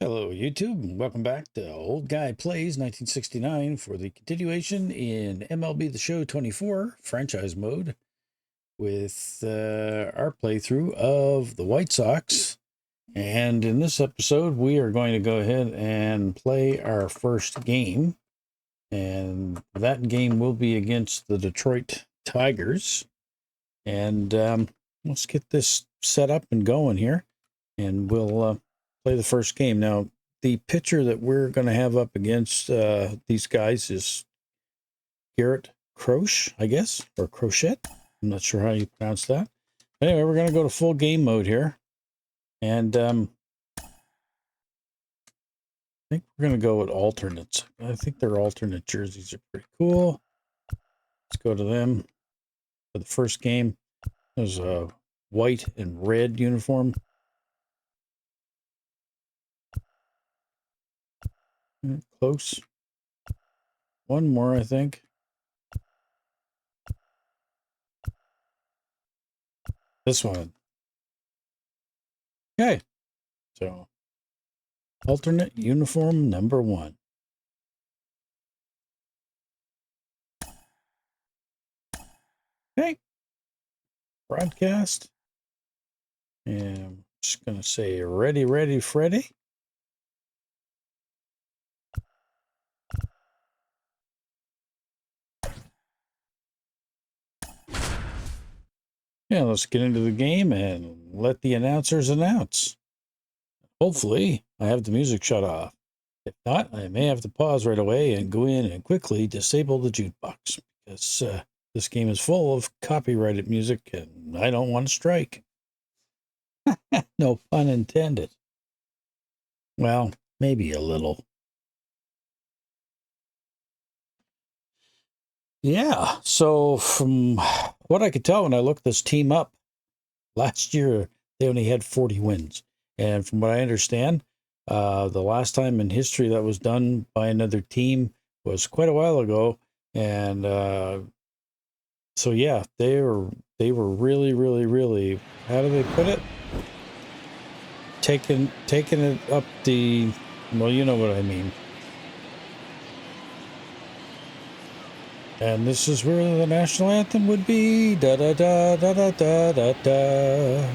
Hello, YouTube, and welcome back to Old Guy Plays 1969 for the continuation in MLB The Show 24 franchise mode with our playthrough of the White Sox. And in this episode, we are going to go ahead and play our first game. And that game will be against the Detroit Tigers. And let's get this set up and going here. And we'll play the first game. Now, the pitcher that we're going to have up against these guys is Garrett Croche, I guess, or Crochet. I'm not sure how you pronounce that. Anyway, we're going to go to full game mode here. And I think we're going to go with alternates. I think their alternate jerseys are pretty cool. Let's go to them for the first game. There's a white and red uniform. Close. One more, I think. This one. Okay. So, alternate uniform number 1. Okay. Broadcast. And I'm just going to say, ready, ready, Freddy. Yeah, let's get into the game and let the announcers announce. Hopefully, I have the music shut off. If not, I may have to pause right away and go in and quickly disable the jukebox because this game is full of copyrighted music and I don't want to strike. No pun intended. Well, maybe a little. Yeah, so from what I could tell when I looked this team up, last year they only had 40 wins. And from what I understand, the last time in history that was done by another team was quite a while ago. And so, yeah, they were really, really, really, how do they put it? Taking it up the, well, you know what I mean. And this is where the national anthem would be. Da da da da da da da da.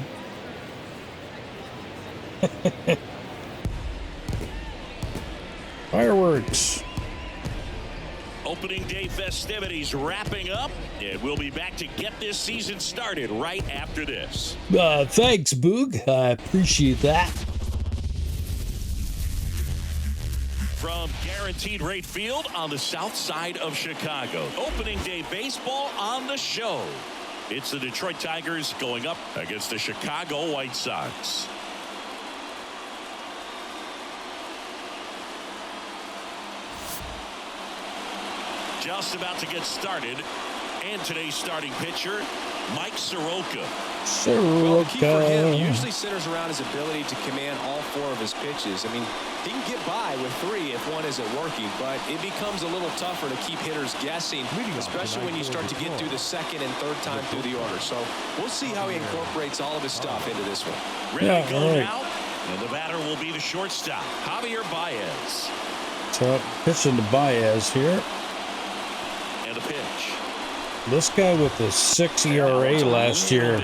Fireworks. Opening day festivities wrapping up, and we'll be back to get this season started right after this. Thanks, Boog. I appreciate that. From Guaranteed Rate Field on the south side of Chicago, opening day baseball on the show. It's the Detroit Tigers going up against the Chicago White Sox. Just about to get started, and today's starting pitcher, Mike Soroka. Well, the key for him usually centers around his ability to command all 4 of his pitches. I mean, he can get by with 3 if one isn't working, but it becomes a little tougher to keep hitters guessing, especially when you start to get through the second and third time through the order. So we'll see how he incorporates all of his stuff into this one. Ready to go now, and the batter will be the shortstop, Javier Baez. So pitching to Baez here. And the pitch. This guy with the 6 ERA last year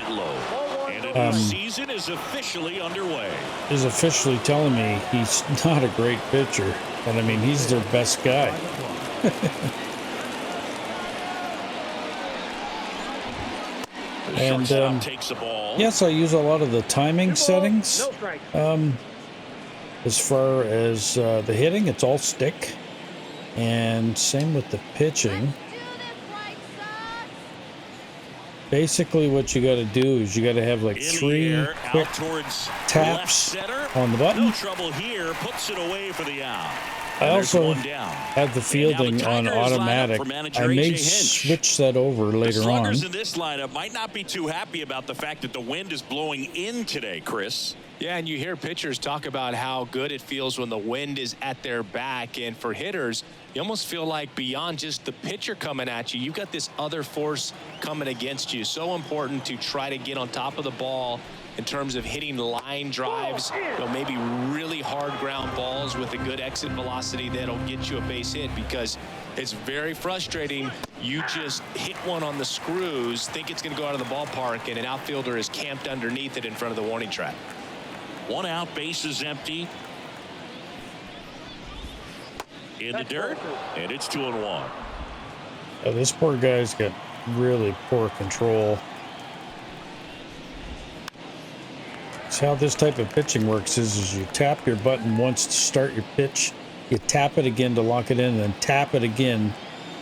season is officially underway. Is officially telling me he's not a great pitcher. And I mean, he's their best guy. And takes the ball. yes, I use a lot of the timing settings. As far as the hitting, it's all stick. And same with the pitching. Basically, what you got to do is you got to have like 3 quick taps on the button. No trouble here, puts it away for the out. I also have the fielding on automatic. I may switch that over later on. The sluggers in this lineup might not be too happy about the fact that the wind is blowing in today, Chris. Yeah, and you hear pitchers talk about how good it feels when the wind is at their back. And for hitters, you almost feel like beyond just the pitcher coming at you, you've got this other force coming against you. So important to try to get on top of the ball in terms of hitting line drives, maybe really hard ground balls with a good exit velocity that'll get you a base hit, because it's very frustrating. You just hit one on the screws, think it's going to go out of the ballpark, and an outfielder is camped underneath it in front of the warning track. 1 out, base is empty. In the dirt, and it's 2-1. Oh, this poor guy's got really poor control. So how this type of pitching works is you tap your button once to start your pitch, you tap it again to lock it in, and then tap it again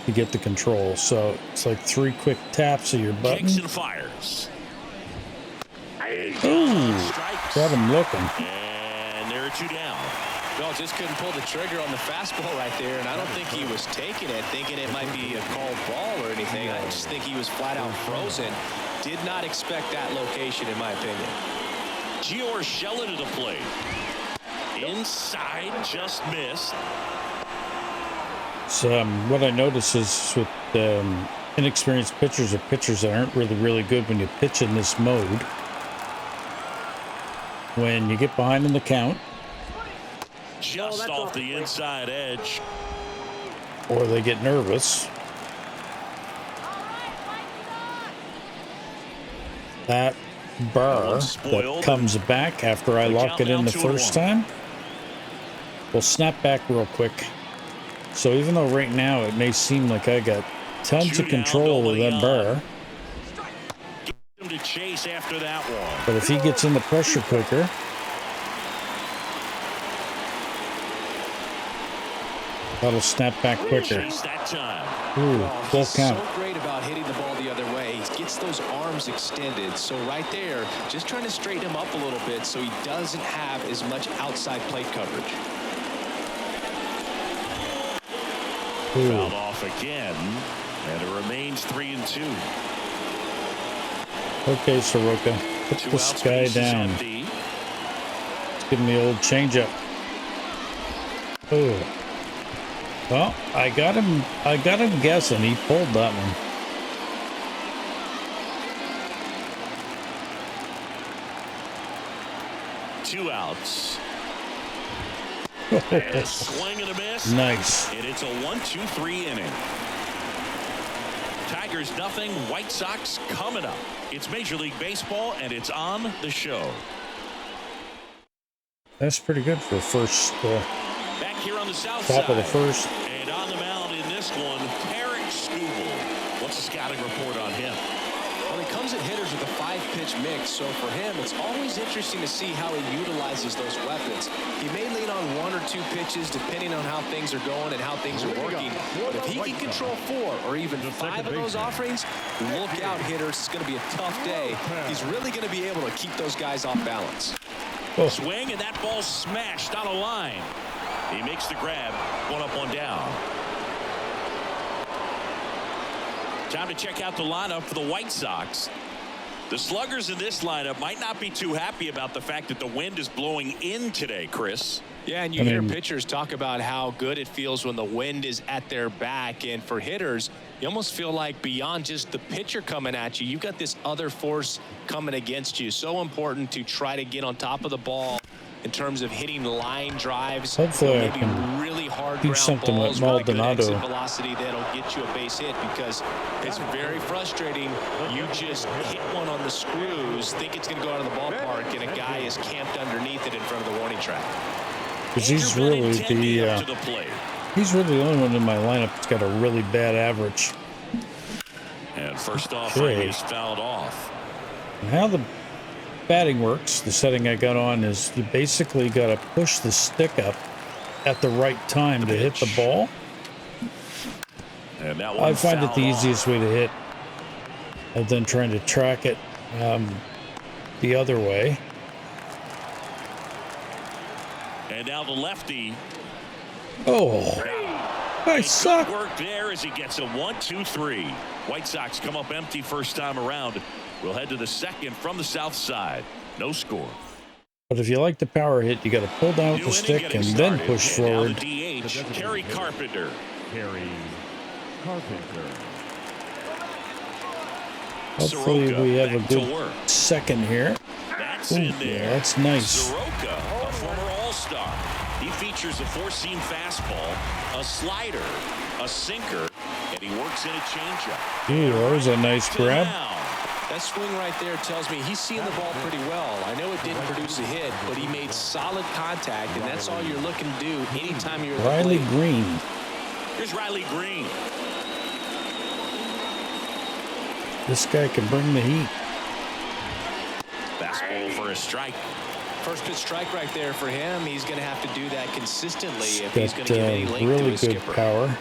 to get the control. So it's like 3 quick taps of your button. Kicks and fires. Ooh, got him looking. And there are 2 down. No, just couldn't pull the trigger on the fastball right there, and I don't think he was taking it, thinking it might be a called ball or anything. I just think he was flat out frozen. Did not expect that location, in my opinion. Gio Urshela to the plate. Inside, just missed. So what I notice is with inexperienced pitchers or pitchers that aren't really good when you pitch in this mode, when you get behind in the count, just off the inside edge, or they get nervous, that bar that comes back after I lock it in the first time will snap back real quick. So even though right now it may seem like I got tons of control of that bar, get him to chase after that one. but if he gets in the pressure cooker, that'll snap back quicker. Ooh, full count. So great about hitting the ball the other way. He gets those arms extended. So right there, just trying to straighten him up a little bit so he doesn't have as much outside plate coverage. Fouled off again, and it remains 3-2. Okay, Soroka, put this guy down. Let's give him the old changeup. Oh. Well, I got him guessing. He pulled that one. Two outs. And a swing and a miss. Nice. And it's a 1-2-3 inning. Tigers nothing. White Sox coming up. It's Major League Baseball, and it's on the show. That's pretty good for first. Back here on the south top side. Of the first. And on the mound in this one, Tarek Skubal. What's the scouting report on him? Well, he comes at hitters with a 5-pitch mix, so for him, it's always interesting to see how he utilizes those weapons. He may lean on 1 or 2 pitches depending on how things are going and how things are working. But if he can control 4 or even 5 of those offerings, look out, hitters. It's going to be a tough day. He's really going to be able to keep those guys off balance. Oh. Swing, and that ball smashed on a line. He makes the grab. 1 up, 1 down. Time to check out the lineup for the White Sox. The sluggers in this lineup might not be too happy about the fact that the wind is blowing in today, Chris. Yeah, and you hear pitchers talk about how good it feels when the wind is at their back. And for hitters, you almost feel like beyond just the pitcher coming at you, you've got this other force coming against you. So important to try to get on top of the ball in terms of hitting line drives. Hopefully I maybe can really hard do ground something balls, with really good Maldonado. exit velocity that'll get you a base hit, because it's very frustrating. You just hit one on the screws, think it's going to go out of the ballpark, and a guy is camped underneath it in front of the warning track. Because he's really he's really the only one in my lineup that's got a really bad average. And first offering is fouled off. And how the batting works, the setting I got on, is you basically got to push the stick up at the right time to hit the ball. And that I find it the off. easiest way to hit, and then trying to track it the other way. And now the lefty. Oh, I suck. Good work there as he gets a 1-2-3. White Sox come up empty first time around. We'll head to the second from the south side. No score. But if you like the power hit, you got to pull down with the stick and then push forward. Now the DH, Kerry Carpenter. Hopefully we have a good second here. That gets Ooh, in there. yeah, that's nice. Soroka, a former All-Star. He features a four-seam fastball, a slider, a sinker, and he works in a changeup. Ooh, that was a nice grab. That swing right there tells me he's seeing the ball pretty well. I know it didn't produce a hit, but he made solid contact, and that's all you're looking to do anytime you're at the Riley plate. Green. Here's Riley Green. This guy can bring the heat. Fastball for a strike. First pitch strike right there for him. He's going to have to do that consistently if Got he's going to give any length to really his good skipper. power.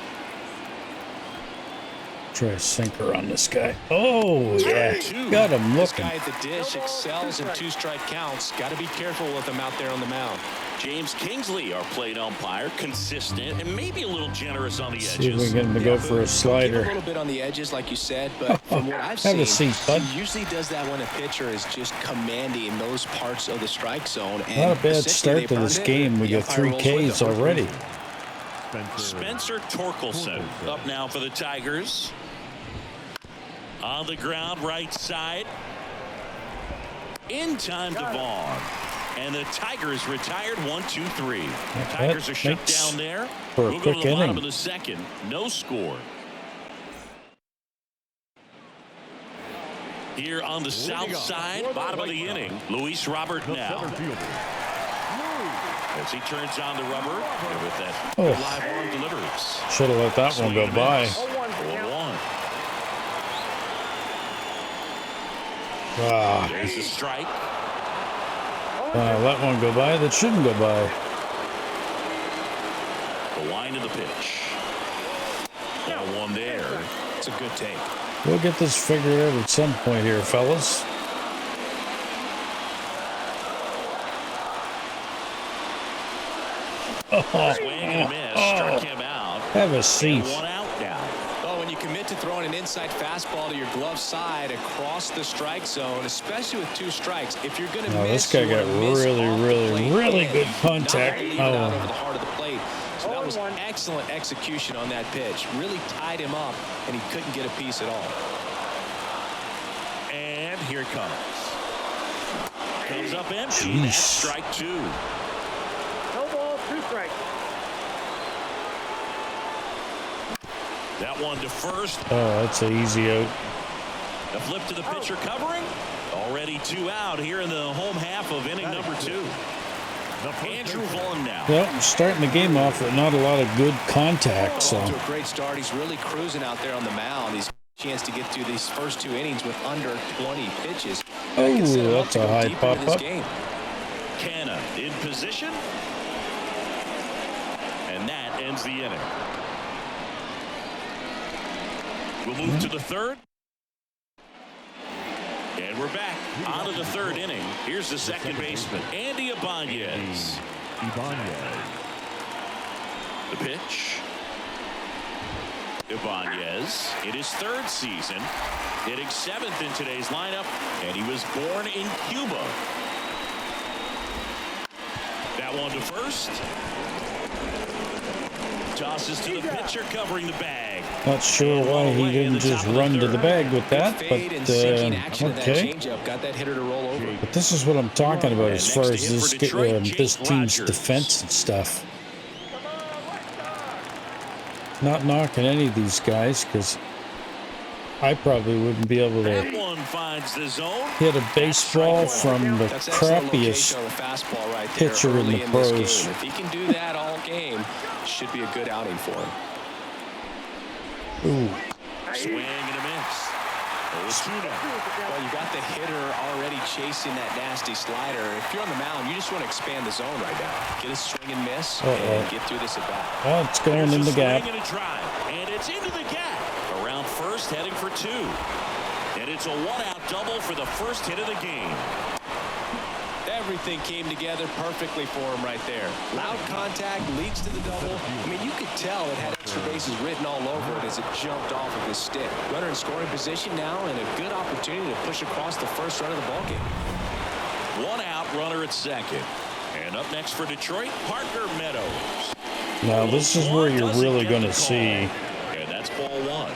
Try a sinker on this guy. Oh, yeah. Got him This looking. guy at the dish excels in two-strike counts. Got to be careful with him out there on the mound. James Kingsley, our plate umpire, consistent and maybe a little generous on the edges. See if we can get him to go for a Give a slider. little bit on the edges, like you said, but from what I've Have a seen, seat, bud. he usually does that when a pitcher is just commanding those parts of the strike zone. And Not a bad essentially start to they've this earned it. game. We The got umpire 3 rolls with Ks them. already. Spencer Torkelson up now for the Tigers. On the ground, right side. In time to Vaughn. And the Tigers retired 1-2-3. Tigers are shut makes down there. for a We'll go to quick the bottom inning. of the second. No score. Here on the south side, bottom of the inning, Luis Robert now. As he turns on the rubber, and with that live arm delivers. Should have let that one go by. 0-1. Ah, There's the strike. let one go by that shouldn't go by. The line of the pitch. Ball one there. It's a good take. We'll get this figured out at some point here, fellas. Swing and a miss. Struck him out. Have a seat. One out now. Well, when you commit to throwing an inside fastball to your glove side across the strike zone, especially with 2 strikes, if you're going to Now, miss, this guy you got wanna miss really, off the really, plate really and good not contact. leave it out Oh. over the heart of the plate. So that was excellent execution on that pitch. Really tied him up, and he couldn't get a piece at all. And here it comes. Comes up empty. Jeez. That's strike 2. No ball, 2 strikes. That one to first. Oh, that's an easy out. A flip to the pitcher covering. Already 2 out here in the home half of inning number 2. Andrew Vaughn now. Well, starting the game off with not a lot of good contact, so Off to a great start. He's really cruising out there on the mound. He's got a chance to get through these first 2 innings with under 20 pitches. That can set him up that's to a go high deeper into this pop-up. game. Canna in position. And that ends the inning. We'll move to the third. And we're back on to the third inning. Here's the second baseman, Andy Ibanez. The pitch. Ibanez in his 3rd season, hitting 7th in today's lineup, and he was born in Cuba. That one to first. Tosses to the pitcher, covering the bag. not sure why he didn't just run to the bag with that, Fade and sinking action but of that okay. changeup got that hitter to roll over. But this is what I'm talking about as And far next as to hit this for Detroit, this Jake team's Rogers. defense and stuff. Not knocking any of these guys because I probably wouldn't be able That to one finds the zone. hit a baseball from the That's excellent crappiest location on the fastball right there pitcher in early the this pros. game. If he can do that all game, should be a good outing for him. Ooh. Swing and a miss. Osuna. Well, you got the hitter already chasing that nasty slider. If you're on the mound, you just want to expand the zone right now. Get a swing and miss and get through this at bat. Oh, it's going There's in a the gap. swing and a drive, and it's into the gap. Around first, heading for 2. And it's a 1-out double for the first hit of the game. Everything came together perfectly for him right there. Loud contact leads to the double. I mean, you could tell it had extra bases written all over it as it jumped off of his stick. Runner in scoring position now and a good opportunity to push across the first run of the ballgame. 1 out, runner at second. And up next for Detroit, Parker Meadows. Now, this is where you're really going to see And that's ball 1.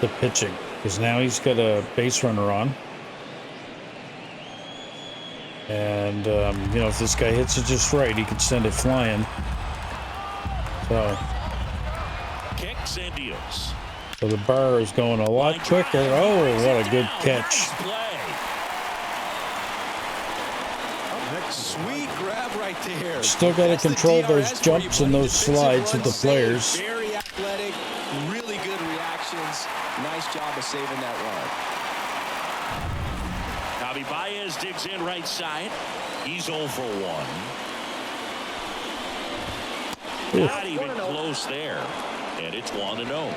the pitching because now he's got a base runner on. And, you know, if this guy hits it just right, he could send it flying. So, Kicks and deals. so the bar is going a lot quicker. Oh, what a good catch. Sweet grab right there. Still got to control those jumps and those slides with the players. Very athletic, really good reactions. Nice job of saving that run. Javi Baez digs in right side. He's 0 for 1. Not even close there. And it's 1-0.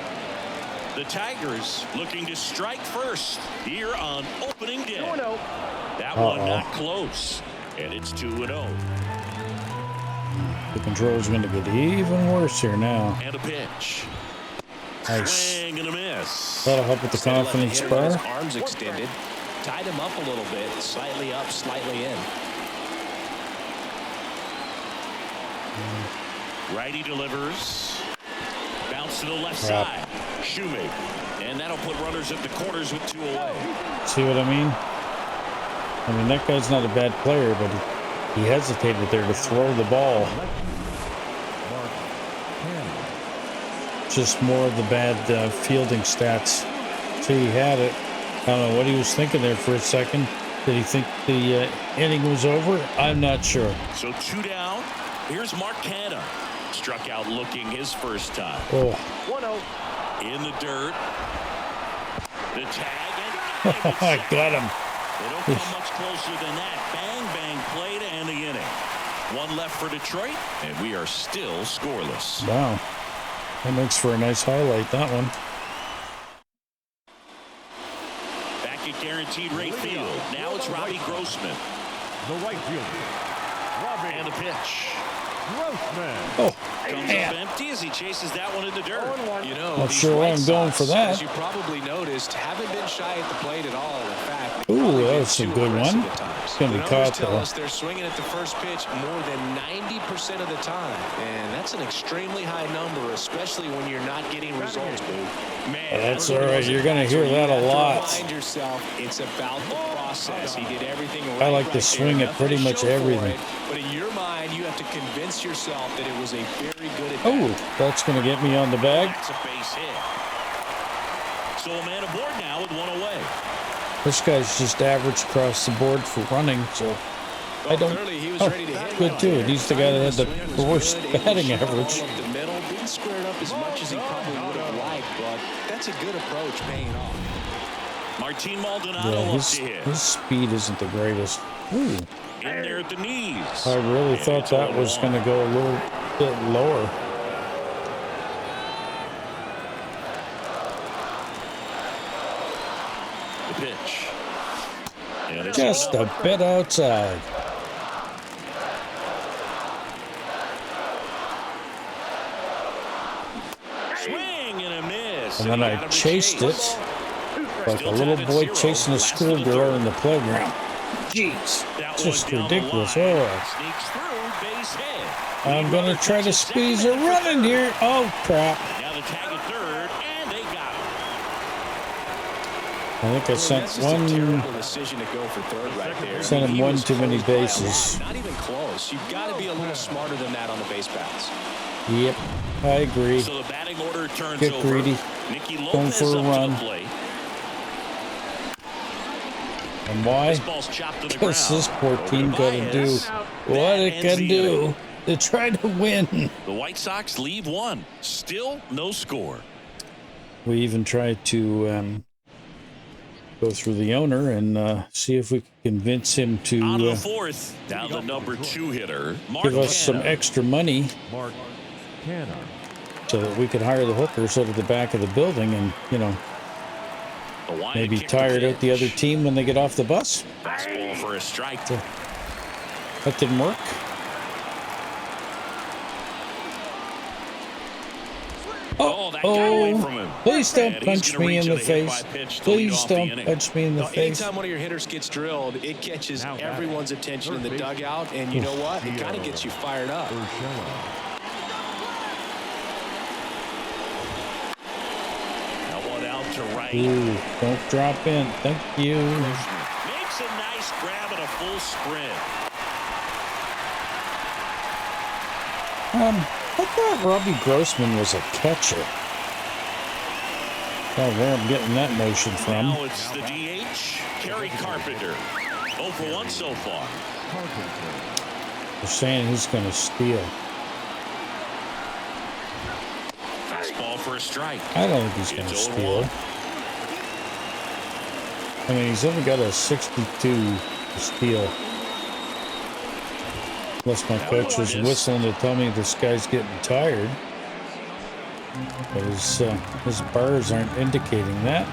The Tigers looking to strike first here on opening day. That one not close. And it's 2-0. The control's going to get even worse here now. And a pitch. Nice. Swing and a miss. That'll help with the confidence bar. Arms extended. Tied him up a little bit. Slightly up, slightly in. Righty delivers. Bounce to the left side. Shoemaker. And that'll put runners at the corners with 2 away. See what I mean? I mean, that guy's not a bad player, but he hesitated there to throw the ball. Just more of the bad fielding stats. So he had it. I don't know what he was thinking there for a second. Did he think the inning was over? I'm not sure. So 2 down. Here's Mark Canha. Struck out looking his first time. Oh. 1-0. In the dirt. The tag. I got him. They don't come much closer than that. Bang, bang play to end the inning. 1 left for Detroit, and we are still scoreless. Wow. That makes for a nice highlight, that one. Back at guaranteed rate field. Now it's Robbie Grossman. The right fielder, Robbie And a pitch. Grossman. Oh, Comes man. up empty as he chases that one in the dirt. 1-1. You know, Not these sure why White I'm going Sox, for that. as you probably noticed, haven't been shy at the plate at all. In fact, Ooh, probably that been was a too good aggressive one. at times. It's gonna be The caught, numbers tell though. us they're swinging at the first pitch more than 90% of the time, and that's an extremely high number, especially when you're not getting results, dude. Man, That's really all right. was You're gonna advice hear where you that a have to lot. Remind yourself, it's about the process. He did everything right. I like to right swing there. at pretty Nothing to much show for everything. it, but in your mind, you have to convince yourself that it was a very good at Oh, that's going to get me on the bag. That's a base hit. So a man aboard now with 1 away. This guy's just average across the board for running, so I don't. Clearly, he was Oh, ready to hit good right too. there. He's the guy that had the Timing was worst good, able to batting shoot average. all up the middle. Didn't square it up as much as he probably would have liked, but that's a good approach, paying off. Martin Maldonado Yeah, up to hit. his speed isn't the greatest. Ooh, In there at the knees. I really And thought it's that was 0-1. going to go a little bit lower. The pitch. And it's Just a bit outside. swing and a miss. And then he I got him to chased chase. it like a little boy chasing a schoolgirl in the playground. Jeez, That just one down the ridiculous. line. Oh, Sneaks through, base hit. I'm going to try to squeeze a run in here. Oh, crap. Now the tag at third, and they got him. I think I sent That's just a one. terrible decision to go for third right there. Sent him He one was too many close by a lot. bases. Not even close. You've got to be a little smarter than that on the base paths. Yep, I agree. So the batting order turns Get over. greedy. Nicky Going Lopez for a up to run. the plate. And why? This ball's chopped to the Because ground. this poor Over team to got to do Baez. what That it ends can the do inning. to try to win. The White Sox leave one. Still no score. We even tried to go through the owner and see if we could convince him On to to the fourth. Now the number 2 hitter, Mark give us some Canha. extra money Mark Canha. so that we could hire the hookers out of the back of the building and, you know, The line maybe to kick the tired out the other pitch. team when they get off the bus. Fastball for a strike. That didn't work. Oh, that got away from him. Please don't And he's punch gonna me reach in the in a hit by face. pitch to lead Please off the don't inning. punch me in the Now, face. anytime one of your hitters gets drilled, it catches Now batting. everyone's attention in the dugout, and you know what? It kind of gets you fired up. Urshela. That one out to right. Ooh, don't drop in. Thank you. Makes a nice Nice grab and a full sprint. I thought Robbie Grossman was a catcher. Oh, where I'm getting that notion from. Now it's the DH, Kerry Carpenter. 0 for 1 so far. They're saying he's going to steal. Fastball for a strike. I don't think he's going to steal. I mean, he's only got a 62 to steal. Unless my coach was whistling to tell me this guy's getting tired. But his bars aren't indicating that.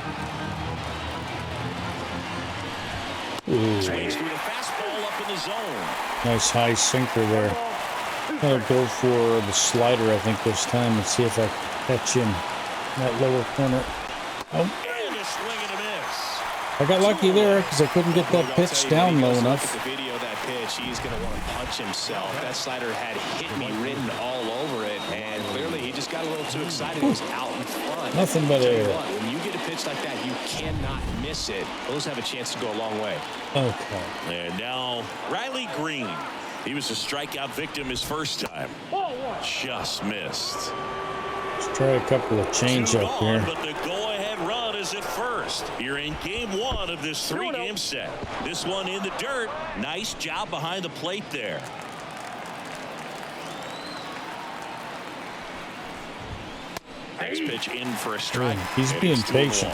Ooh. Swings through the fastball up in the zone. Nice high sinker there. I'll go for the slider, I think, this time and see if I can catch him in that lower corner. Oh. And a swing and a miss. I got lucky there because I couldn't get that pitch down low enough. Look at the video of that pitch. He's going to want to punch himself. That slider had hit me written all over it, and clearly he just got a little too excited. He was out in front. Nothing but air. When you get a pitch like that, you cannot miss it. Those have a chance to go a long way. Okay. And now Riley Green. He was a strikeout victim his first time. Just missed. Let's try a couple of change up here. But the go-ahead run is at first. You're in game 1 of this 3-game set. This one in the dirt. Nice job behind the plate there. Next pitch in for a strike. He's being patient.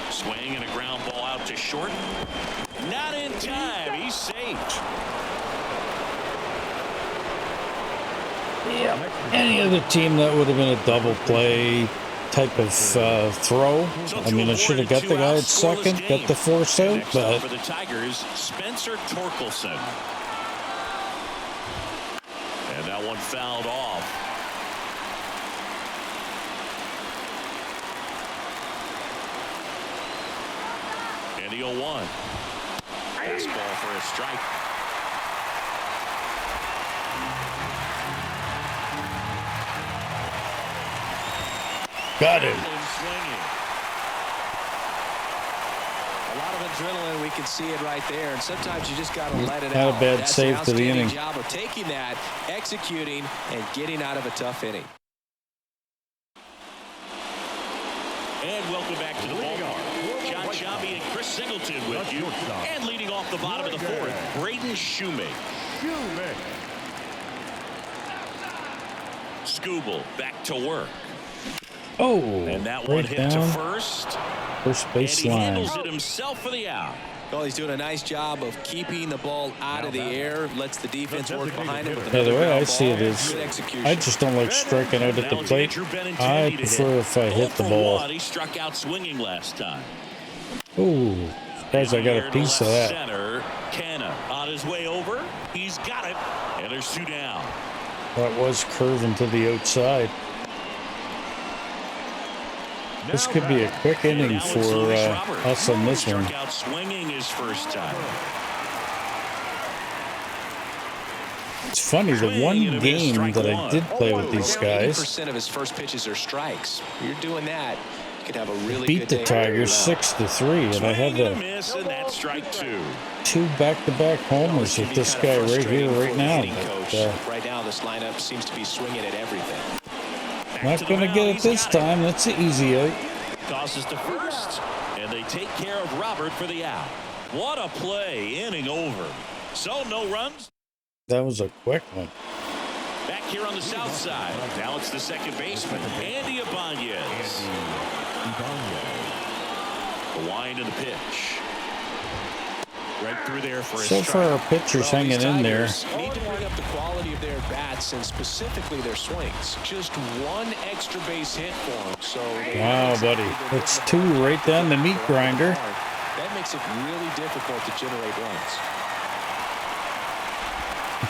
Swing and a ground ball out to short. Not in time. He's safe. Yeah. Any other team that would have been a double play type of throw. I mean, I should have got the guy at second, got the force out, but for the Tigers, Spencer Torkelson. And that one fouled off. And the 0-1. Fastball for a strike. got him. A lot of adrenaline, we can see it right there, and sometimes you just got to let it Had out. a bad That's save an to the inning. job of taking that, executing, and getting out of a tough inning. And welcome back to the ballpark. John Shabby and Chris Singleton with you. And leading off the bottom of the fourth, Braden Shoemake. Scooble back to work. Oh, And that one right hit down to first. first And base he line. handles it himself for the out. Well, he's doing a nice job of keeping the ball out of the air, lets the defense work behind him. With Yeah, the way I ground see it ball. is, Good execution. I just don't like striking out at the Now it's plate. Andrew Benintendi I to prefer hit. if I hit the 0 for ball. 1. He struck out swinging last time. Ooh, guys, I got Here a to piece of left that. Center, Canna on his way over. He's got it. And there's 2 down. That was curving to the outside. This could be a quick inning Now it's for Luis Robert. us on this one. Struck out swinging his first time. It's funny, the one game that I did play with these guys 80% of his first pitches are strikes. You're doing that, you could have a really beat good the day. Tigers 6-3, and I had Swing and a miss, and that's strike 2. 2 back-to-back homers with this guy right here, right now. But, Right now, this lineup seems to be swinging at everything. not going to get it this time. That's an easy out. Tosses to first, and they take care of Robert for the out. What a play, inning over. So no runs. That was a quick one. Back here on the south side. Now it's the second baseman, Andy Ibanez. The wind of the pitch. Right through there for a So strike. far, our pitcher's hanging in there. Need to bring up the quality of their bats and specifically their swings. Just one extra base hit for them. So Wow, buddy. It's 2 right down the meat grinder. That makes it really difficult to generate runs.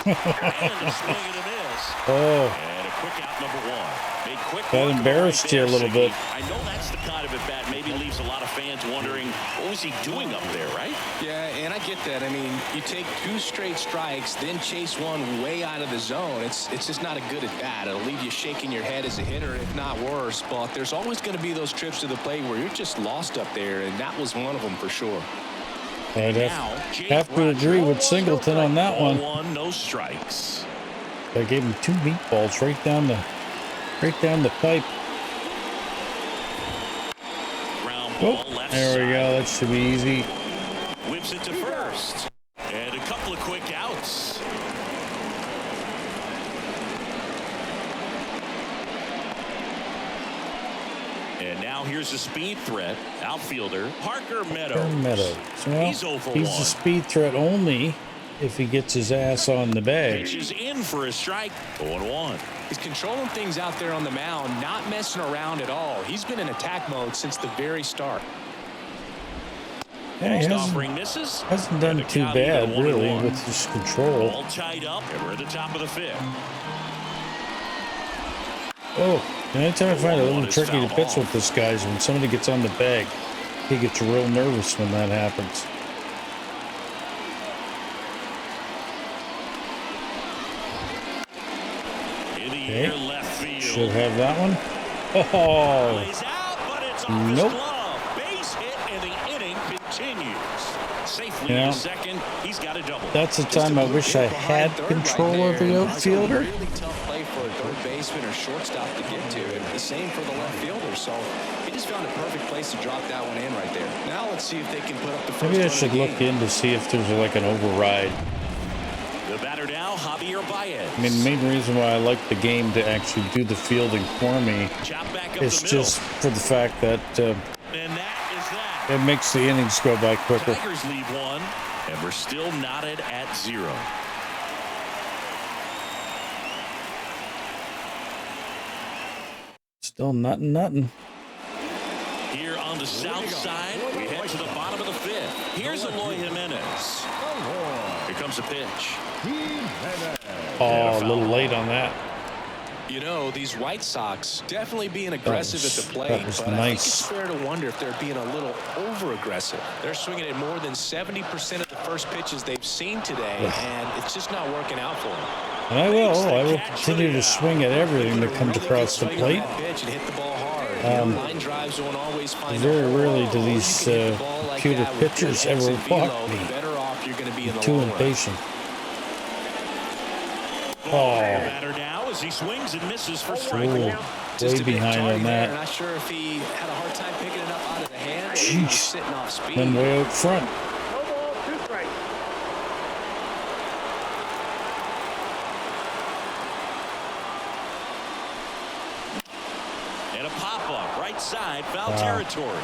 And a swing and a miss. Oh, And a quick out number 1. Made quick that work of embarrassed right you a there, little bit. Siggy. I know that's the kind of at bat maybe leaves a lot of fans wondering what was he doing up there, right? Yeah, and I get that. I mean, you take 2 straight strikes, then chase one way out of the zone. It's just not a good at bat. It'll leave you shaking your head as a hitter, if not worse. But there's always going to be those trips to the plate where you're just lost up there, and that was one of them for sure. I'd have to agree with Singleton on that one. No strikes. I gave him 2 meatballs right down the pipe. Oh, there we go. That should be easy. Whips it to first. And a couple of quick outs. And now here's a speed threat. Outfielder Parker Meadows. Well, he's 0 for he's 1. a speed threat only if he gets his ass on the bag. Pitches in for a strike. 0-1. He's controlling things out there on the mound, not messing around at all. He's been in attack mode since the very start. Yeah, he hasn't done too bad, really, with his control. All tied up, and we're at the top of the 5th. Oh, anytime I find it a little tricky to pitch with this guy is when somebody gets on the bag. He gets real nervous when that happens. Okay. Left field. Should have that one. Oh, nope. Base hit, and the inning continues. Safely Yeah. in second. He's got a double. That's the time I wish I had control of the outfielder. Really tough play for a third baseman or shortstop to get to, and the same for the left fielder. So he just found a perfect place to drop that one in right there. Now let's see if they can put up the first. Maybe I should look in to see if there's like an override. The batter now, Javier Baez. I mean, the main reason why I like the game to actually do the fielding for me is just for the fact that and that is that. it makes the innings go by quicker. Tigers lead 1, and we're still knotted at 0. Still nothing. Here on the south side, we head to the bottom of the 5th. Here's Eloy Jimenez. Here comes the pitch. Oh, a little late on that. You know, these White Sox definitely being aggressive at the plate, that was but I think nice. it's fair to wonder if they're being a little over-aggressive. They're swinging at more than 70% of the first pitches they've seen today, and it's just not working out for them. And I will continue to swing at everything that comes across the plate. Very rarely do these computer pitchers ever walk me. I'm too impatient. Oh, Batter now as he swings and misses for strike ooh, 1. way behind on that. Not sure if he had a hard time picking it up out of the hand. Or Jeez. sitting off speed. Then way out front. No ball, 2 strikes. And a pop-up, right side, foul territory.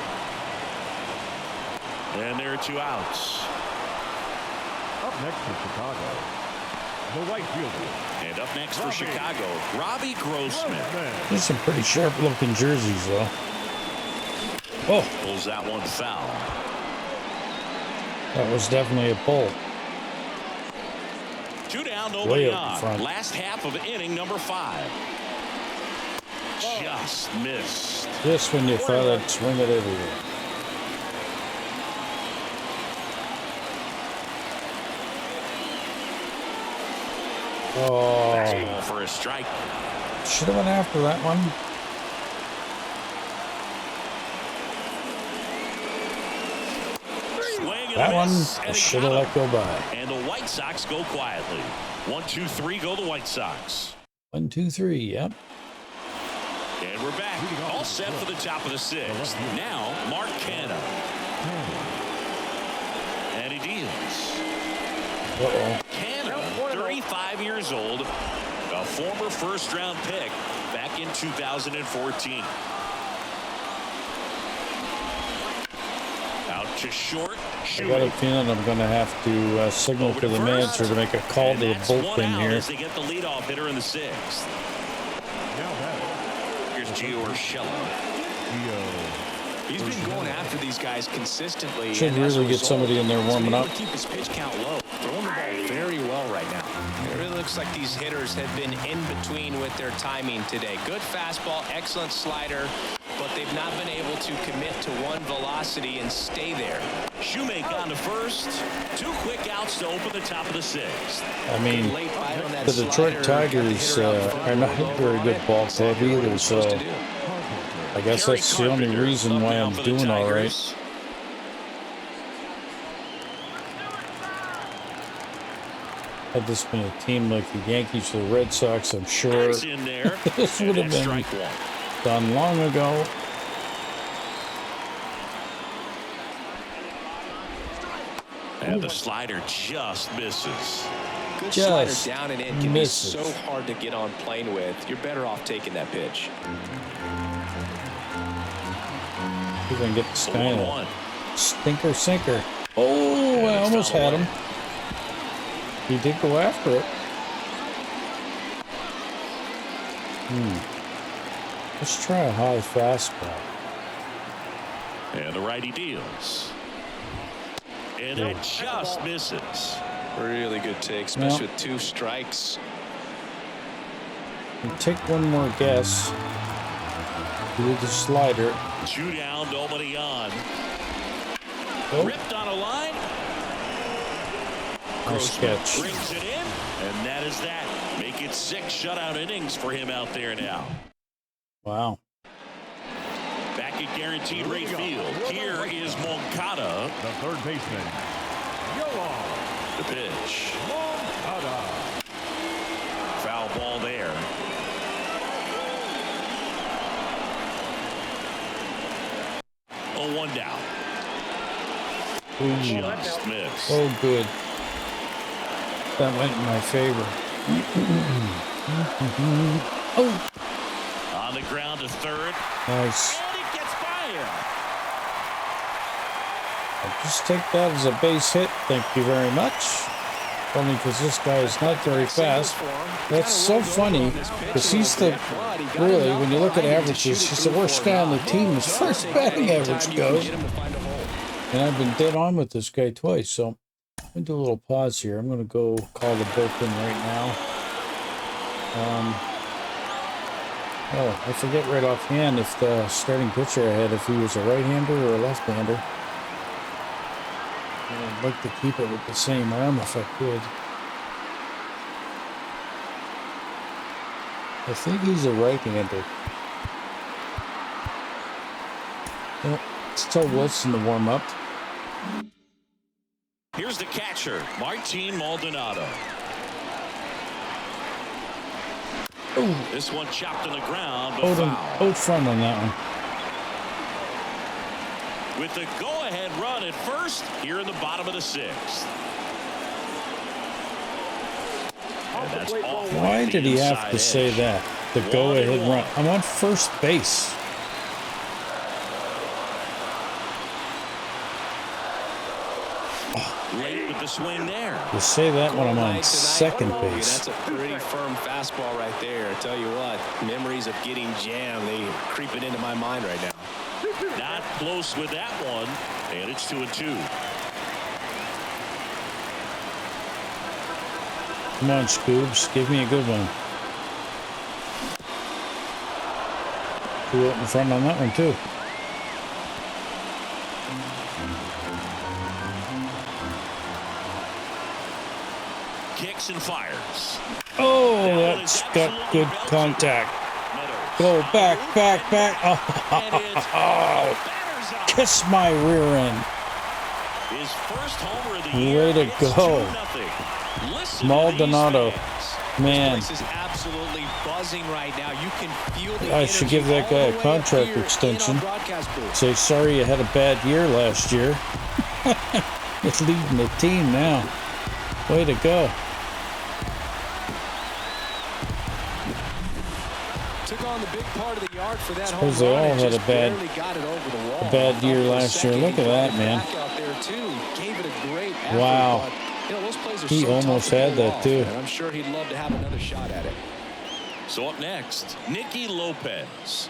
And there are 2 outs. Up next for Chicago, the right fielder. And up next for Chicago, Robbie Grossman. There's some pretty sharp-looking jerseys, though. Oh, Pulls that one foul. that was definitely a pull. 2 down, Way nobody up in on. front. Last half of inning number 5. Just missed. Just when you thought I'd swing it everywhere. Oh, Ball for a strike. should have went after that one. Swing and That one miss, I and he should have got let go by. him. And the White Sox go quietly. 1, 2, 3, go the White Sox. 1, 2, 3. Yep. And we're back. All set for the top of the 6th. Now, Mark Canha. And he deals. Uh-oh. Canha, 35 years old, a former first-round pick back in 2014. Out to short, I got a shooting. feeling I'm going to have to signal Over to the first. manager to make a call And to the that's 1 bullpen out here. as they get the leadoff hitter in the 6th. Here's Gio Urshela. He's been going after these guys consistently. Should and as a really get result, somebody in there he's warming been able up. to keep his pitch count low. Throwing the ball very well right now. It really looks like these hitters have been in between with their timing today. Good fastball, excellent slider, but they've not been able to commit to one velocity and stay there. Shoemake on to first. 2 quick outs to open the top of the 6th. I mean, Late bite on that the Detroit slider, got the Tigers hitter out front, are not rolled a over very on good it. ball Exactly club what he either, was supposed so to do. I guess Kerry that's the only Carpenter reason up why now I'm for the doing all right. Tigers. Had this been a team like the Yankees or the Red Sox, I'm sure That's in there. this would have And been strike 1. done long ago. And the slider just misses. Good Just slider down and in can misses. be so hard to get on plane with. You're better off taking that pitch. We're going to get this guy 1-1. a stinker sinker. Oh, I almost had him. He did go after it. Let's try a high fastball. And the righty deals. And it just misses. Really good take, especially with 2 strikes. And take one more guess. Do the slider. 2 down, nobody on. Oh, Ripped on a line. nice catch. Brings it in, and that is that. Make it 6 shutout innings for him out there now. Wow. Back at guaranteed rate field. Here is Moncada. The third baseman, Yoan The pitch. Moncada. Foul ball there. Oh, 1 down. Just missed. Oh, good. That went in my favor. Oh, On the ground to third. nice. And it gets by him. I'll just take that as a base hit. Thank you very much. Only because this guy is not very fast. That's so funny because he's the, really, when you look at averages, he's the worst guy on the team as far as batting average goes. And I've been dead on with this guy twice, so I'm going to do a little pause here. I'm going to go call the bullpen right now. Oh, I forget right offhand if the starting pitcher I had, if he was a right-hander or a left-hander. I'd like to keep it with the same arm if I could. I think he's a right-hander. Well, let's tell Wilson to warm up. Here's the catcher, Martin Maldonado. Oh, This one chopped on the ground, but foul. out front on that one. With the go-ahead run at first here in the bottom of the 6th. And that's off Why the did he have inside to say edge. that? The go-ahead run. I'm on first base. Late with the swing there. You say that when I'm on second base. That's a pretty firm fastball right there. I tell you what, memories of getting jammed, they creeping into my mind right now. Not close with that one, and it's 2-2. Come on, Scoobs. Give me a good one. 2 out in front on that one, too. Kicks and fires. Oh, that's got good contact. Go back, back, back. Oh, kiss my rear end. His first homer of the year. Way to It's go. 2-0. Listen Maldonado. to these fans. Man, This place is absolutely buzzing right now. You can feel the I should give that guy a contract extension. Say sorry you had a bad year last year. It's leading the team now. Way to go. Took on the big part of the yard for that Suppose home they run all and had a just bad- barely got it over the wall. bad year Up for a last year. second, Look at he that, got it man. back out there too. Gave it a great effort, Wow. but, you know, those plays are He so tough almost to had pull that, off, too. And I'm sure he'd love to have another shot at it. So up next, Nicky Lopez.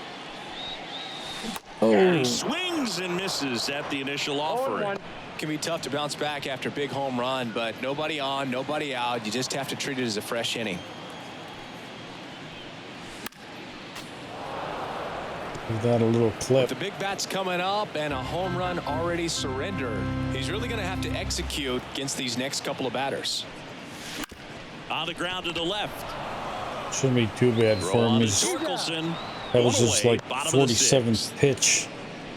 Oh, And he swings and misses at the initial offering. Can be tough to bounce back after a big home run, but nobody on, nobody out. You just have to treat it as a fresh inning. Give that a little clip. The big bat's coming up and a home run already surrendered. He's really going to have to execute against these next couple of batters. On the ground to the left. Shouldn't be too bad for him. That was his like 47th pitch.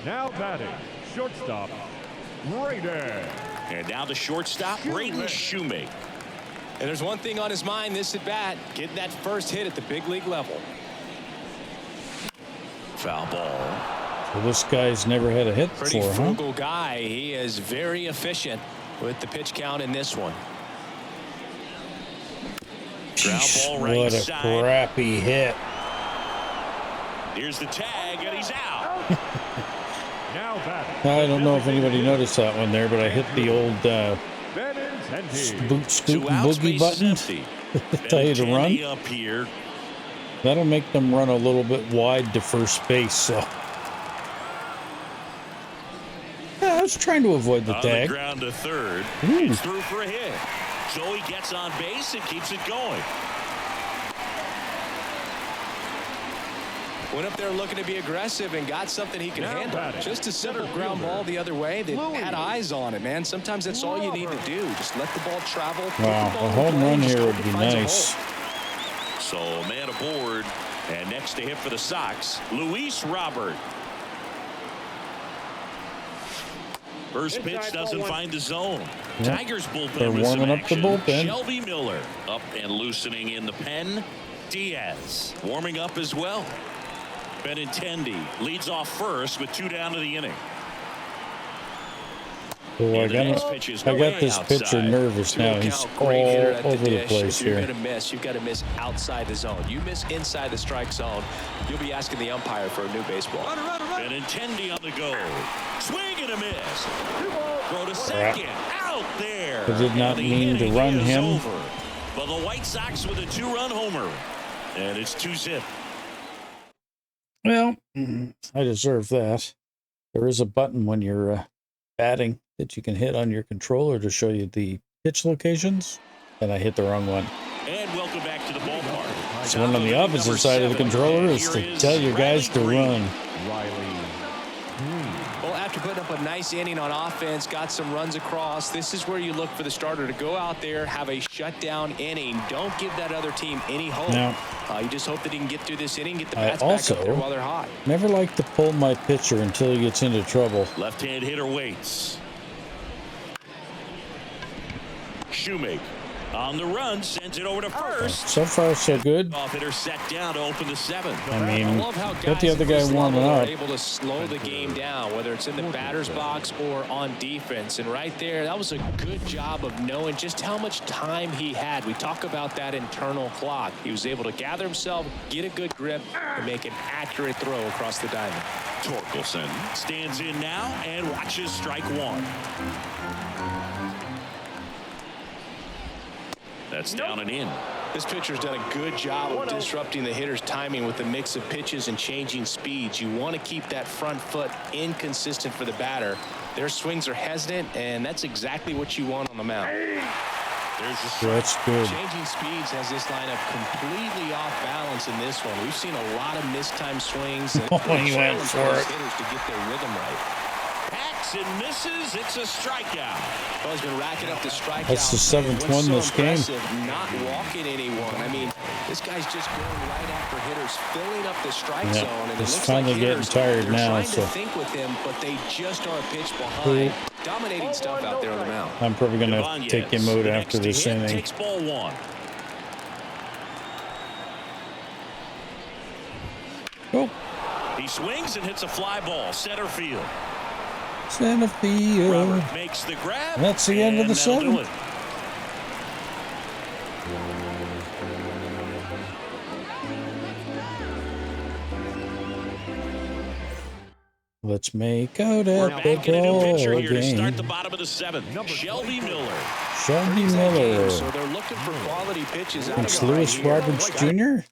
Now batting, shortstop, Braden. And now the shortstop, Braden Shoemaker. And there's one thing on his mind this at bat, getting that first hit at the big league level. Foul ball. So this guy's never had a hit Pretty before, huh? frugal guy. He is very efficient with the pitch count in this one. Ground ball right What a side. crappy hit. Here's the tag, and he's out. Now batting. I don't know if anybody noticed that one there, but I hit the old Benintendi. boot scoot Two and outs, boogie bases button. empty. Tell you to run. Benintendi up here. That'll make them run a little bit wide to first base. So yeah, I was trying to avoid the On tag. the ground to third. Ooh. He's through for a hit. So he gets on base and keeps it going. Went up there looking to be aggressive and got something he can Now handle. batting, Just a simple center ground fielder, ball the other way that Louis. had eyes on it, man. Sometimes that's all you need to do. Just let the ball travel. put the Wow, ball a in home play, run just here hope would it be finds a nice. hole. So man aboard. And next to hit for the Sox, Luis Robert. First pitch Inside doesn't ball one. find the zone. Yep. Tigers bullpen They're with some warming up the action. bullpen. Shelby Miller up and loosening in the pen. Diaz warming up as well. Benintendi leads off first with 2 down to the inning. So I And the next got, pitch is I got way this pitcher outside. nervous now. He's Count, all great hitter at over the dish. place If you're here. going to miss, you've got to miss outside the zone. You miss inside the strike zone, you'll be asking the umpire for a new baseball. Benintendi on the go. Swing and a miss. Throw to second. Out there. I did not And the mean to inning run is him. over. But the White Sox with a 2-run homer. And it's 2-zip. Well, I deserve that. There is a button when you're batting that you can hit on your controller to show you the pitch locations, and I hit the wrong one. And welcome back to the ballpark. So one on the opposite side of the controller is to tell your guys to run. Riley Green. Well, after putting up a nice inning on offense, got some runs across, this is where you look for the starter to go out there, have a shutdown inning. Don't give that other team any hope. Now, You just hope that he can get through this inning, get the I bats back also up there while they're hot. never like to pull my pitcher until he gets into trouble. Left-hand hitter waits. Shoemaker on the run, sends it over to first. So far, so good. Off hitter set down to open the 7th. I mean, I love how got the guys other at guy this warming level are up. able to slow the game down, whether it's in the batter's box or on defense. And right there, that was a good job of knowing just how much time he had. We talk about that internal clock. He was able to gather himself, get a good grip, and make an accurate throw across the diamond. Torkelson stands in now and watches strike 1. That's down and in. This pitcher's done a good job of disrupting the hitter's timing with the mix of pitches and changing speeds. You want to keep that front foot inconsistent for the batter. Their swings are hesitant, and that's exactly what you want on the mound. There's the strike. That's good. Changing speeds has this lineup completely off balance in this one. We've seen a lot of mistimed swings. And Oh, he went for those it. hitters to get their rhythm right. Hacks and misses. It's a strikeout. Well, he's been racking up the strikeouts. That's the seventh And what's one this game. impressive, not walking anyone. I mean, this guy's just going right after hitters, filling up the strike Yeah, zone. And it he's looks finally like getting hitters, tired they're now, trying so- to think with him, but they just are a pitch behind. Dominating stuff out there on the mound. I'm probably going to have to take him out The after next this hit inning. takes ball 1. Oh, He swings and hits a fly ball center field. center field. Robert makes the grab. That's the end of the and that'll do seventh. it. Let's make out We're at the back in a new ball pitcher here to start the game. bottom of the 7th. Shelby Miller. Shelby So Miller. they're looking for quality pitches out It's of him Luis right here. Roberts Jr.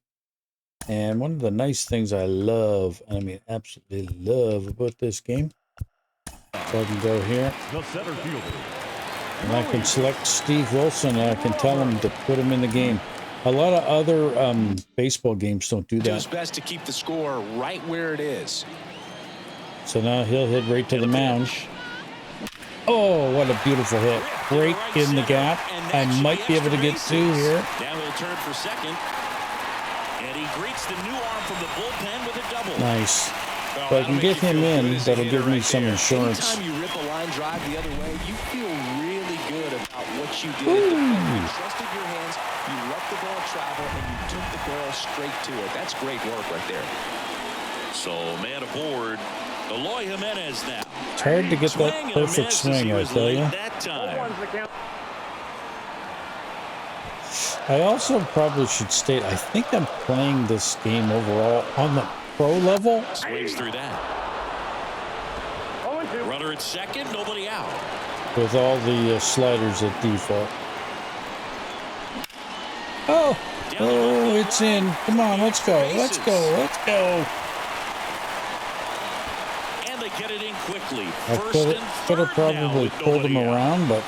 And one of the nice things I love, I mean, absolutely love about this game, so I can go here The center fielder. and I can select Steve Wilson and I can tell him to put him in the game. A lot of other baseball games don't do Do his that. best to keep the score right where it is. So now he'll hit right to the mound. Oh, what a beautiful hit. Right in the gap. I might be able to get two here. Now he'll turn for second. And he greets the new arm from the bullpen with a double. Nice. If I can get him in, that'll give me some insurance. Anytime you rip a line drive the other way, you feel really good about what you did. You trusted your hands, you let the ball travel, and you took the ball straight to it. That's great work right there. So, man aboard, Eloy Jimenez now. It's hard to get that perfect swing, I tell you. That time. I also probably should state, I think I'm playing this game overall on the pro level. Swings through that. Runner at second, nobody out. With all the sliders at default. Oh, it's in. Come on, let's go. Let's go. Let's go. And they get it in quickly. I could have probably pulled him around, but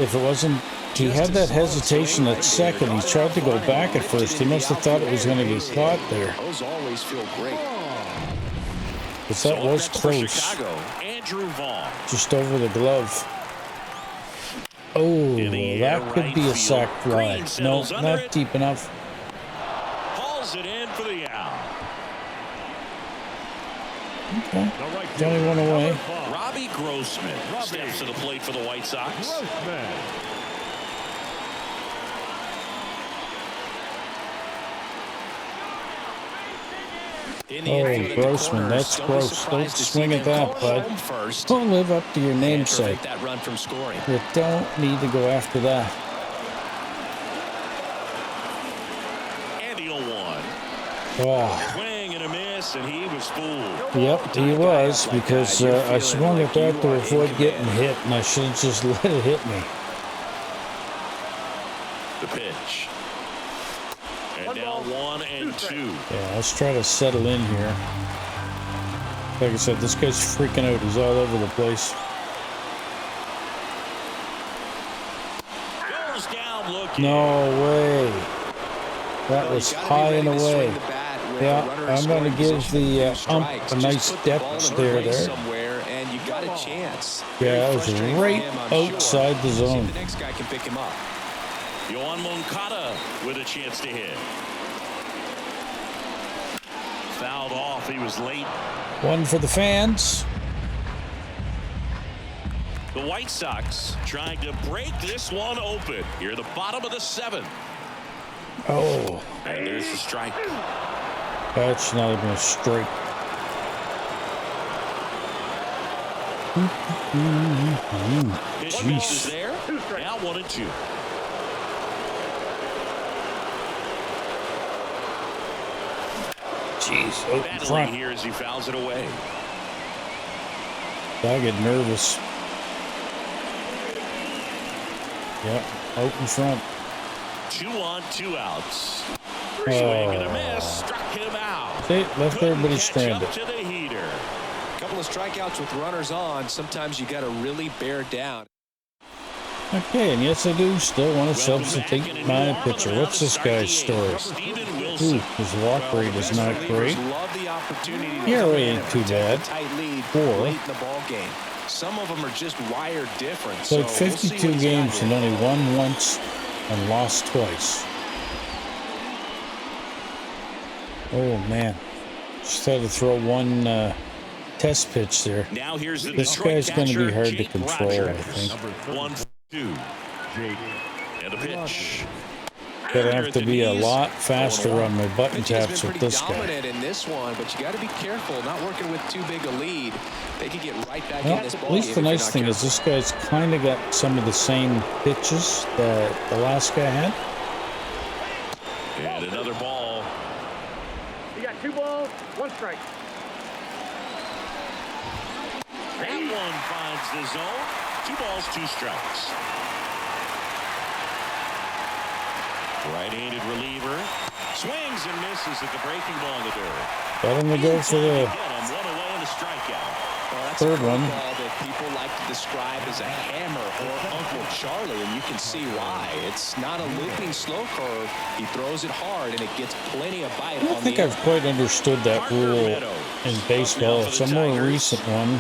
if it wasn't, he had that hesitation at second. He tried to go back at first. He must have thought it was going to get caught there. Those always feel great. But that was close. Andrew Vaughn. Just over the glove. Oh, that could be a sac fly. No, not deep enough. Hauls it in for the out. Okay. It's only one away. Robbie Grossman steps to the plate for the White Sox. Oh, Grossman, that's gross. Don't swing at that, bud. Don't live up to your namesake. You don't need to go after that. And the 0-1. Oh. Swing and a miss, and he was fooled. Yep, he was, because I swung at that to avoid getting hit, and I should have just let it hit me. The pitch. And now 1-2. Yeah, let's try to settle in here. Like I said, this guy's freaking out. He's all over the place. Goes down looking. No way. That was high and away. Yeah, I'm going to give the ump a nice depth there. And you got a chance. Yeah, that was right outside the zone. The next guy can pick him up. Yohan Moncada with a chance to hit. Fouled off. He was late. One for the fans. The White Sox trying to break this one open. Here at the bottom of the 7th. Oh. And there's the strike. That's not even a strike. Jeez. There. Now 1-2. Jeez, out in front. Here as he fouls it away. I get nervous. Yep, out in front. 2 on, 2 outs. Swing and a miss. Struck him out. See, left everybody stranded. To the heater. A couple of strikeouts with runners on. Sometimes you got to really bear down. Okay, and yes, I do still want to substitute my pitcher. What's this guy's story? Ooh, his walk rate is not great. ERA ain't too bad. 4. Some of them are just wired different. Played 52 games and only won once and lost twice. Oh man, just had to throw one test pitch there. Now here's the this guy's going to be hard to control, I think. 1-2. And a pitch. Gonna have to be a lot faster on my button taps with this guy. In this one, but you got to be careful, not working with too big a lead. They could get right back in this ball. At least the nice thing is this guy's kind of got some of the same pitches that the last guy had. And another ball. You got 2 balls, 1 strike. That one finds the zone. 2 balls, 2 strikes. Right-handed reliever. Swings and misses at the breaking ball in the dirt. Got him to go for the... One away and a strikeout. third one. Ball that people like to describe as a hammer or Uncle Charlie, and you can see why. It's not a looping slow curve. He throws it hard, and it gets plenty of bite. I don't think I've quite understood that rule in baseball. It's a more recent one.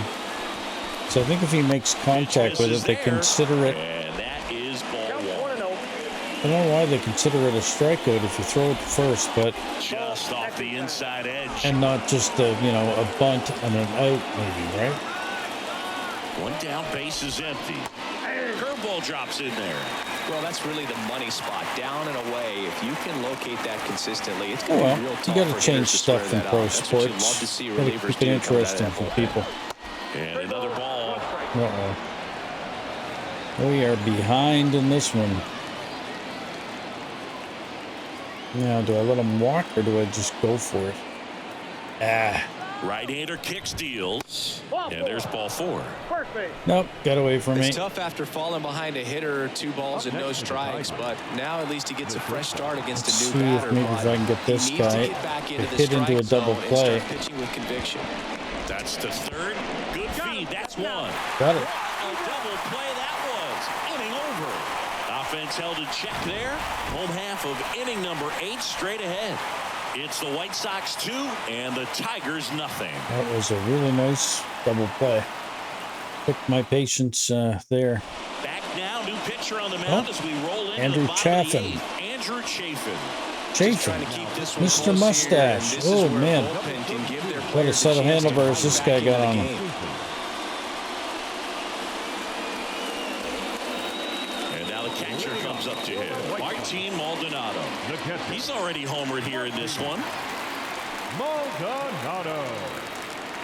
So I think if he makes contact with it, they consider it. And that is ball one. I don't know why they consider it a strikeout if you throw it to first, but Just off the inside edge. and not just a a bunt and an out, maybe, right? One down, base is empty. Curveball drops in there. Well, that's really the money spot, down and away. If you can locate that consistently, it's going to be real tough. You got to for change hitters to stuff square in that pro up. That's what you'd love sports. to see Got to relievers keep it do coming out of interesting that for bullpen. people. And another ball. Uh-oh. We are behind in this one. Now, do I let him walk or do I just go for it? Ah. Right-hander kick steals. And there's ball four. First base. Nope, got away from me. It's tough after falling behind a hitter, 2 balls and no strikes, but now at least he gets a fresh start against a Let's new see if batter. maybe if I can get He this needs to guy get back into to the hit into a strike double zone and play. start pitching with conviction. That's to third. Good feed. That's one. Got it. A double play that was. Inning over. Offense held in check there. Home half of inning number 8 straight ahead. It's the White Sox 2 and the Tigers nothing. That was a really nice double play. Took my patience there. Back now, new pitcher on the mound as we roll into Andrew the bottom of the Chaffin. 8th. Andrew Chafin. Chafin. This one Mr. close Mustache. here, and this is Oh, where a man. bullpen can give their What a players set of chance to handlebars come this back guy into got the on him. game. And now the catcher comes up to him. Martin Maldonado. He's already homered here in this one. Maldonado.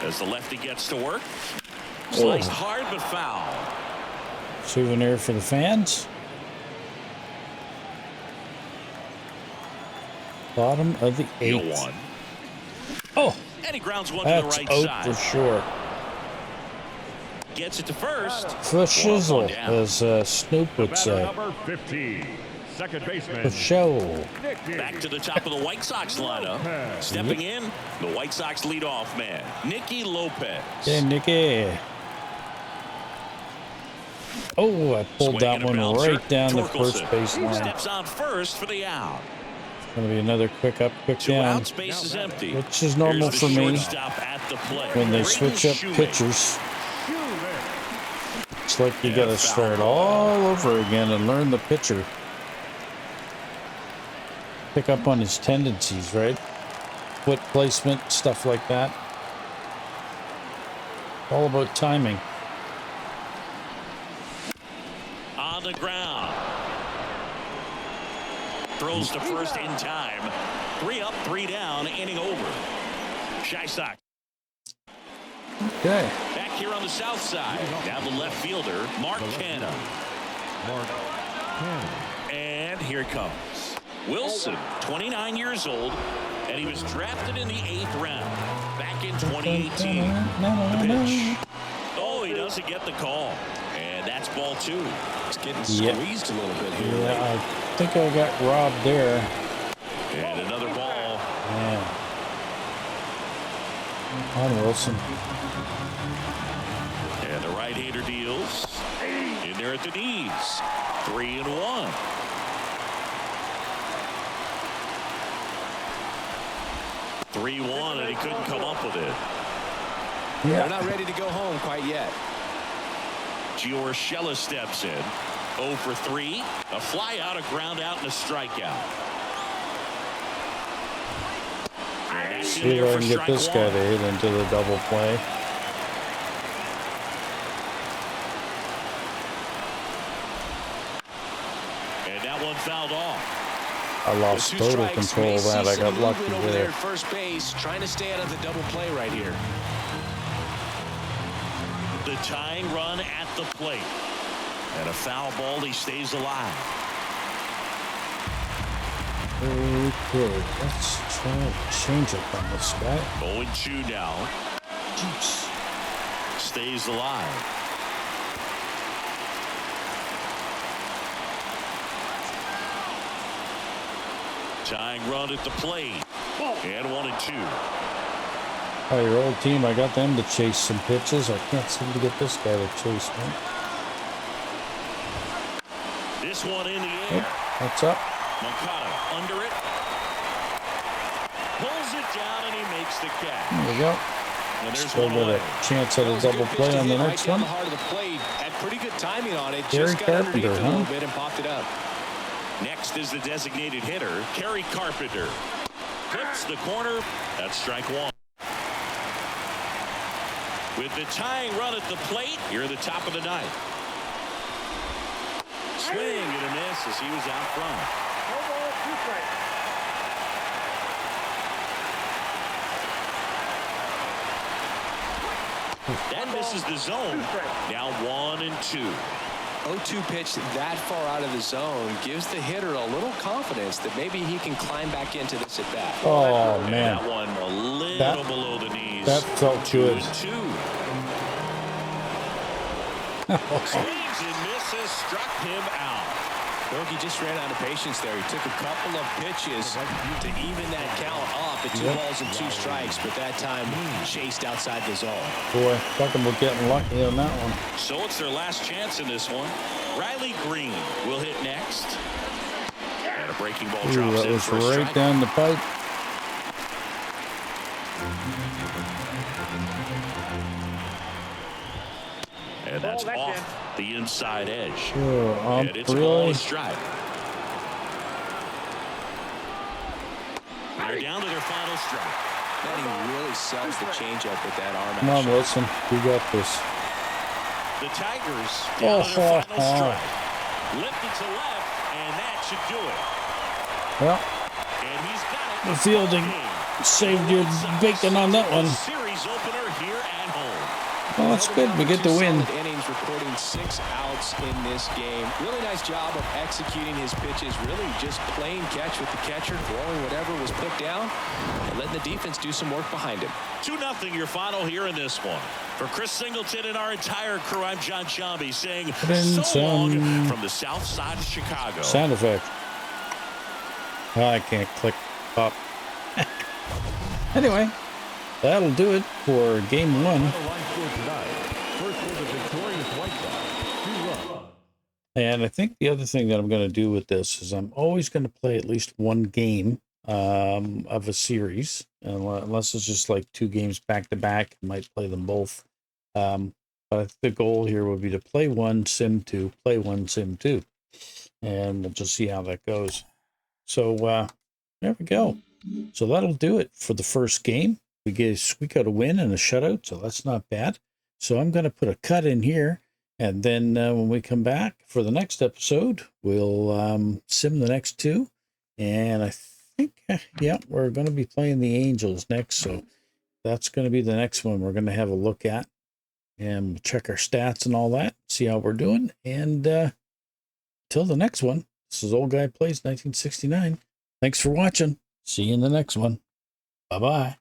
As the lefty gets to work. Sliced hard but foul. Souvenir for the fans. Bottom of the 8th. 0-1. Oh, And he grounds one to that's the right out side. for sure. Gets it to first. For shizzle, down. as Snoop would Batter say. number 50. Second baseman. For show. Nicky. Back to the top of the White Sox lineup. Stepping in, the White Sox leadoff man, Nicky Lopez. Hey, Nicky. Oh, I pulled Swing that and a one bouncer. right down the first Torkelson base line. steps on first for the out. Going to be another quick up, quick 2 down. outs, base is empty. Which is normal Here's the for me shortstop at the plate. when they Brady switch up Shoemaker. pitchers. It's like you Yeah, got to foul start ball. all over again and learn the pitcher. Pick up on his tendencies, right? Foot placement, stuff like that. All about timing. On the ground. Throws to first in time. 3 up, 3 down, inning over. Shy Sox. Okay. Back here on the south side. Down the left fielder, Mark Canha. Mark Canha. And here it comes. Wilson, 29 years old, and he was drafted in the 8th round back in 2018. The pitch. Oh, he doesn't get the call. And that's ball 2. It's getting Yep. squeezed a little bit here. Yeah, I think I got robbed there. And another ball. Yeah. On Wilson. And the right-hander deals. In there at the knees. 3-1. And he couldn't come up with it. They're not ready to go home quite yet. Gio Urshela steps in. 0 for 3. A fly out, a ground out, and a strikeout. And that's in See if there I for can get strike this guy to 1. hit into the double play. And that one fouled off. I lost Two total strikes. control May of that. see I some got lucky movement over there there. at first base, trying to stay out of the double play right here. The tying run at the plate. And a foul ball, he stays alive. Okay, let's try a change up on this guy. 0-2 now. Jeez. Stays alive. Tying run at the plate. And 1-2. Oh, your old team, I got them to chase some pitches. I can't seem to get this guy to chase me. This one in the air. That's up. Moncada under it. Pulls it down and he makes the catch. There we go. And there's Still one got away. a chance at a double play on the next one. Right down the heart of the plate. Had pretty good timing on it. Gary Just got underneath Carpenter, it a little huh? bit and popped it up. Next is the designated hitter, Gary Carpenter. Clips the corner. That's strike one. With the tying run at the plate, here at the top of the ninth. Swing and a miss as he was out front. No ball, 2 strikes. That misses the zone. Now 1 and 2. 0-2 pitch that far out of the zone gives the hitter a little confidence that maybe he can climb back into this at bat. Oh, And man. that one a little below the knees. That felt 2 good. and 2. Swings and misses, struck him out. Bogey just ran out of patience there. He took a couple of pitches to even that count up at 2 balls and 2 strikes, but that time chased outside the zone. Boy, talking about getting lucky on that one. So it's their last chance in this one. Riley Green will hit next. And a breaking ball Ooh, drops that in was for a right strike. down the pipe. And that's off the inside edge. Oh, And it's a ball really? and strike. They're down to their final strike. Man, he really sells the changeup with that arm Come on, action. Wilson. We got this. The Tigers down to their final Oh. strike. Lifted to left, and that should do it. Well, And he's got it. the fielding saved your bacon on that one. Series opener here at home. Well, that's good. We get the win. Solid innings, recording 6 outs in this game. Really nice job of executing his pitches. Really just playing catch with the catcher, throwing whatever was put down, and letting the defense do some work behind him. 2-0 your final here in this one. For Chris Singleton and our entire crew, I'm John Shambi saying in so long some from the south side of Chicago. Sound effect. Oh, I can't click pop. Anyway, that'll do it for game 1. First was a victorious White Sox. 2-1. And I think the other thing that I'm going to do with this is I'm always going to play at least one game of a series, unless it's just like 2 games back to back. I might play them both. But I think the goal here would be to play 1, sim 2, play 1, sim 2. And we'll just see how that goes. So there we go. So that'll do it for the first game. We got a win and a shutout, so that's not bad. So I'm going to put a cut in here. And then when we come back for the next episode, we'll sim the next 2. And I think, yeah, we're going to be playing the Angels next. So that's going to be the next one we're going to have a look at. And we'll check our stats and all that, see how we're doing. And till the next one, this is Old Guy Plays 1969. Thanks for watching. See you in the next one. Bye-bye.